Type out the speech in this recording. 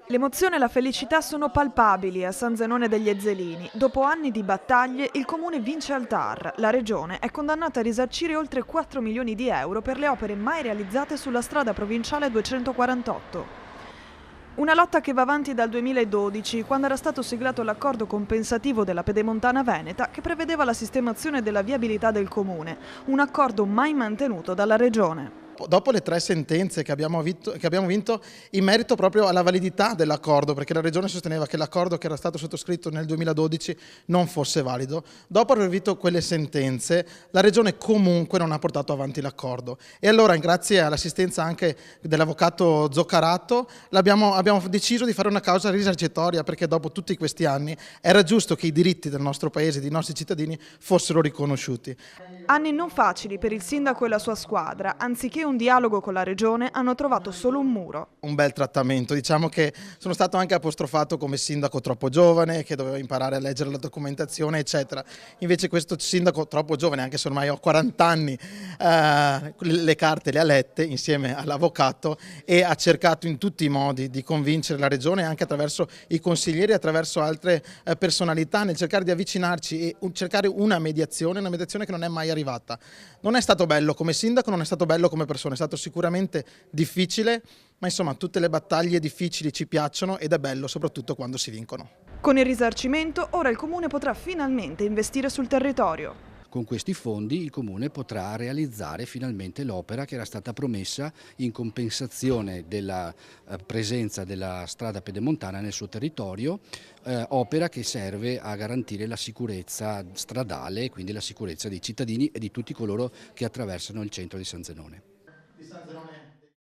L'emozione e la felicità sono palpabili a San Zenone degli Ezzelini. Dopo anni di battaglie, il comune vince al TAR. La regione è condannata a risarcire oltre 4 milioni di euro per le opere mai realizzate sulla strada provinciale 248. Una lotta che va avanti dal 2012, quando era stato siglato l'accordo compensativo della Pedemontana Veneta che prevedeva la sistemazione della viabilità del comune, un accordo mai mantenuto dalla regione. Dopo le 3 sentenze che abbiamo vinto in merito proprio alla validità dell'accordo, perché la Regione sosteneva che l'accordo che era stato sottoscritto nel 2012 non fosse valido, dopo aver vinto quelle sentenze la Regione comunque non ha portato avanti l'accordo e allora grazie all'assistenza anche dell'avvocato Zoccarato abbiamo deciso di fare una causa risarcitoria, perché dopo tutti questi anni era giusto che i diritti del nostro paese, dei nostri cittadini fossero riconosciuti. Anni non facili per il sindaco e la sua squadra, anziché un dialogo con la regione hanno trovato solo un muro. Un bel trattamento, diciamo che sono stato anche apostrofato come sindaco troppo giovane, che doveva imparare a leggere la documentazione eccetera, invece questo sindaco troppo giovane, anche se ormai ho 40 anni, le carte le ha lette insieme all'avvocato e ha cercato in tutti i modi di convincere la regione anche attraverso i consiglieri, attraverso altre personalità, nel cercare di avvicinarci e cercare una mediazione che non è mai arrivata. Non è stato bello come sindaco, non è stato bello come persona, è stato sicuramente difficile, ma insomma tutte le battaglie difficili ci piacciono ed è bello soprattutto quando si vincono. Con il risarcimento ora il comune potrà finalmente investire sul territorio. Con questi fondi il Comune potrà realizzare finalmente l'opera che era stata promessa in compensazione della presenza della strada pedemontana nel suo territorio, opera che serve a garantire la sicurezza stradale e quindi la sicurezza dei cittadini e di tutti coloro che attraversano il centro di San Zenone.